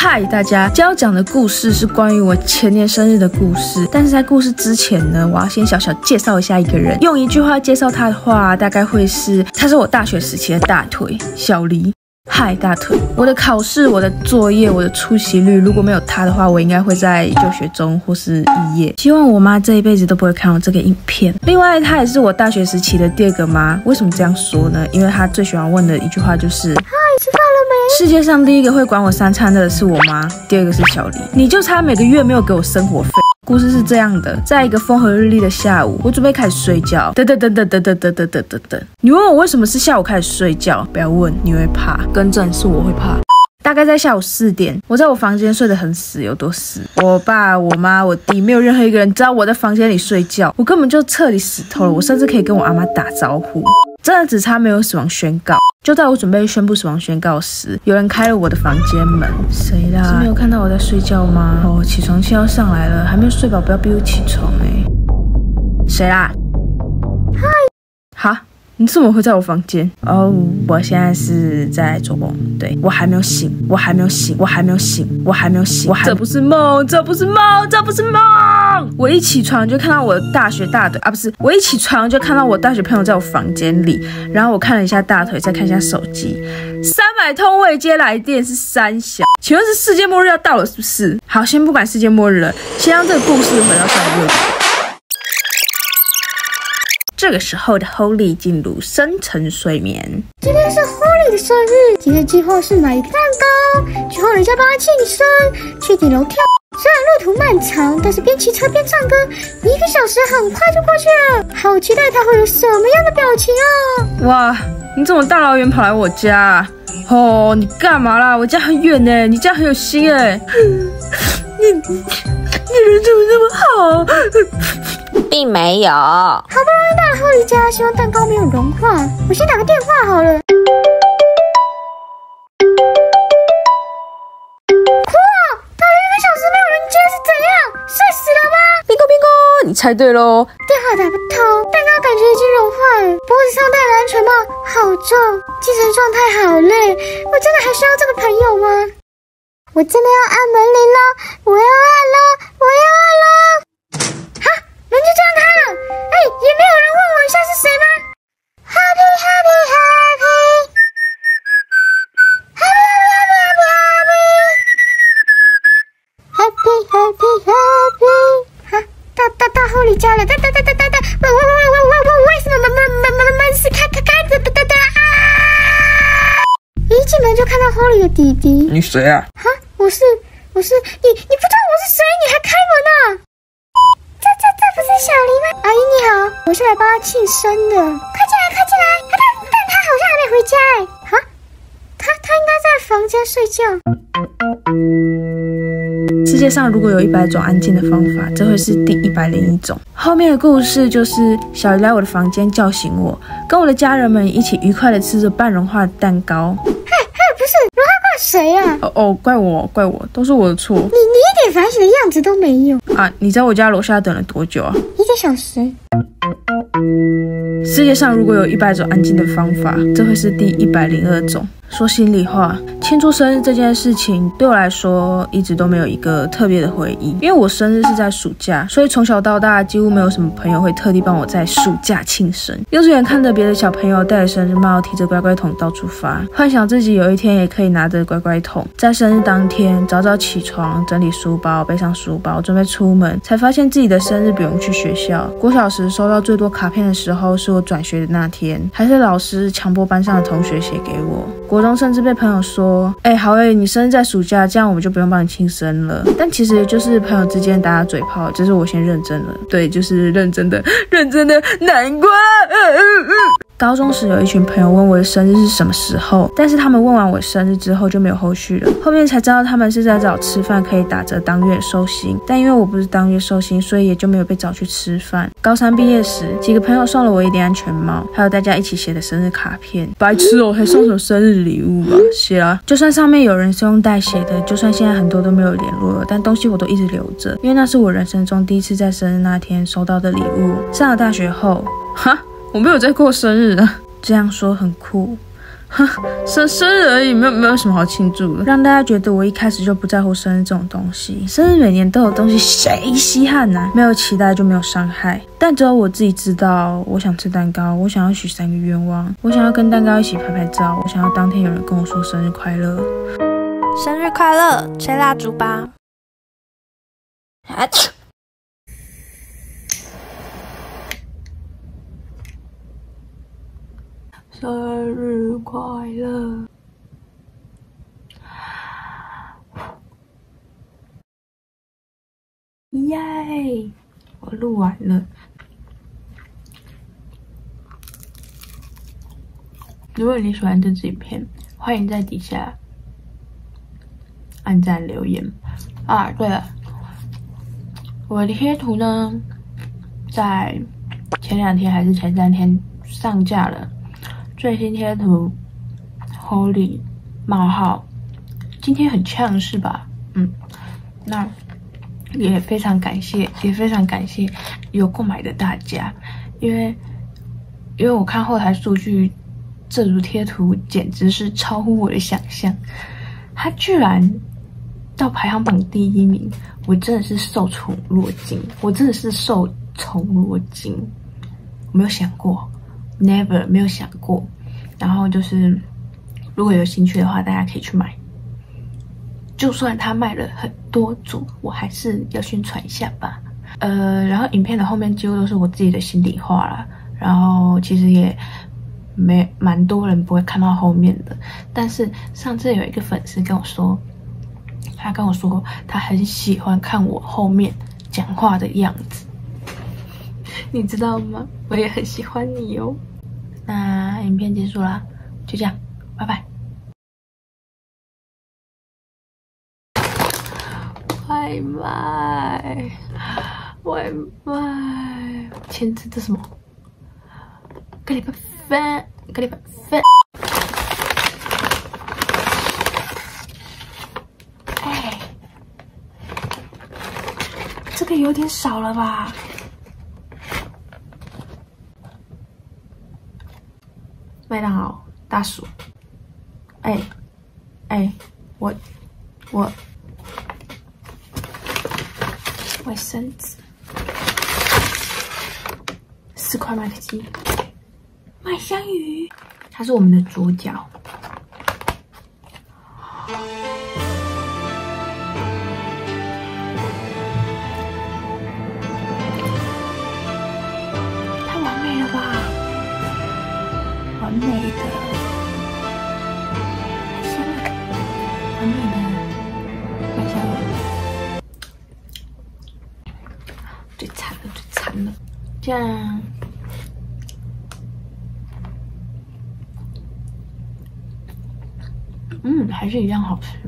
嗨，大家，今天要讲的故事是关于我前年生日的故事。但是在故事之前呢，我要先小小介绍一下一个人。用一句话介绍他的话，大概会是他是我大学时期的大腿小黎。嗨，大腿！我的考试、我的作业、我的出席率，如果没有他的话，我应该会在就学中或是肄业。希望我妈这一辈子都不会看到这个影片。另外，她也是我大学时期的第二个妈。为什么这样说呢？因为她最喜欢问的一句话就是嗨，吃饭了没？世界上第一个会管我3餐的是我妈，第二个是小黎。你就差每个月没有给我生活费。故事是这样的，在一个风和日丽的下午，我准备开始睡觉。等，你问我为什么是下午开始睡觉？不要问，你会怕。更正，是我会怕。大概在下午4点，我在我房间睡得很死，有多死？我爸、我妈、我弟，没有任何一个人知道我在房间里睡觉。我根本就彻底死透了，我甚至可以跟我阿妈打招呼。真的只差没有死亡宣告。就在我准备宣布死亡宣告时，有人开了我的房间门。谁啦？是没有看到我在睡觉吗？哦，起床气要上来了，还没有睡饱，不要逼我起床谁啦？嗨，好。你怎么会在我房间？哦，我现在是在做梦，对，我还没有醒。这不是梦，这不是梦。我一起床就看到我的大学大腿啊，不是，我一起床就看到我大学朋友在我房间里，然后我看了一下大腿，再看一下手机，300通未接来电是3小，请问是世界末日要到了是不是？好，先不管世界末日了，先让这个故事回到上一个。这个时候的 Holly 进入深层睡眠。今天是 Holly 的生日，今天计划是买一个蛋糕，去 Holly 家帮他庆生，去顶楼跳。虽然路途漫长，但是边骑车边唱歌，1个小时很快就过去了。好期待他会有什么样的表情啊！哇，你怎么大老远跑来我家啊？哦，你干嘛啦？我家很远呢，你家很有心你人怎么那么好？并没有。好不容易到了 Holly 家，希望蛋糕没有融化。我先打个电话好了。哭啊！打了1个小时没有人接是怎样？睡死了吗？bingo，你猜对咯。电话打不通，蛋糕感觉已经融化了。脖子上戴的安全帽好重，精神状态好累。我真的还需要这个朋友吗？我真的要按门铃了，我要按了。门就这样开了，也没有人问我一下是谁吗 ？Happy， 哈，到 Holly 家了，为什么门是开的？一进门就看到 Holly 的弟弟。你谁啊？哈，我是你不知道我是谁，你还开门啊？这不是小黎吗？阿姨你好，我是来帮她庆生的，快进来！但她好像还没回家哈，她应该在房间睡觉。世界上如果有100种安静的方法，这会是第101种。后面的故事就是小黎来我的房间叫醒我，跟我的家人们一起愉快的吃着半融化的蛋糕。不是融化怪谁啊？怪我，都是我的错。你一点反省的样子都没有啊！你在我家楼下等了多久啊？1个小时。世界上如果有100种安静的方法，这会是第102种。说心里话，庆祝生日这件事情对我来说一直都没有一个特别的回忆，因为我生日是在暑假，所以从小到大几乎没有什么朋友会特地帮我在暑假庆生。幼稚园看着别的小朋友戴着生日帽，提着乖乖桶到处发，幻想自己有一天也可以拿着乖乖桶，在生日当天早早起床，整理书包，背上书包，准备出门，才发现自己的生日不用去学校。国小时收到最多卡片的时候是我转学的那天，还是老师强迫班上的同学写给我。国中甚至被朋友说好你生日在暑假，这样我们就不用帮你庆生了。但其实也就是朋友之间打打嘴炮，就是我先认真了，对，就是认真的难过。高中时有一群朋友问我的生日是什么时候，但是他们问完我生日之后就没有后续了。后面才知道他们是在找吃饭可以打折当月寿星，但因为我不是当月寿星，所以也就没有被找去吃饭。高3毕业时，几个朋友送了我一顶安全帽，还有大家一起写的生日卡片。白痴还送什么生日礼物吧？写啊，就算上面有人是用代写的，就算现在很多都没有联络了，但东西我都一直留着，因为那是我人生中第一次在生日那天收到的礼物。上了大学后，我没有在过生日啊，这样说很酷，生日而已，没有什么好庆祝的，让大家觉得我一开始就不在乎生日这种东西。生日每年都有东西，谁稀罕呢？没有期待就没有伤害。但只有我自己知道，我想吃蛋糕，我想要许3个愿望，我想要跟蛋糕一起拍拍照，我想要当天有人跟我说生日快乐。生日快乐，吹蜡烛吧！生日快乐！耶！我录完了。如果你喜欢这支影片，欢迎在底下按赞留言啊！对了，我的贴图呢，在前2天还是前3天上架了。最新贴图 Holy 冒号，今天很呛是吧？那也非常感谢有购买的大家，因为我看后台数据，这组贴图简直是超乎我的想象，它居然到排行榜第1名，我真的是受宠若惊，我没有想过。Never 没有想过，然后就是如果有兴趣的话，大家可以去买。就算他卖了很多组，我还是要宣传一下吧。然后影片的后面几乎都是我自己的心里话啦，然后其实也蛮多人不会看到后面的。但是上次有一个粉丝跟我说，他很喜欢看我后面讲话的样子。你知道吗？我也很喜欢你哦。那影片结束啦，就这样，拜拜。外卖，前置这什么？个礼拜饭。哎，这个有点少了吧？麦当劳大叔，我卫生纸，4块麦克鸡，麦香鱼，它是我们的主角。太完美了吧！完美的，太香了，完美的麦香鱼，最惨了，这样，还是一样好吃。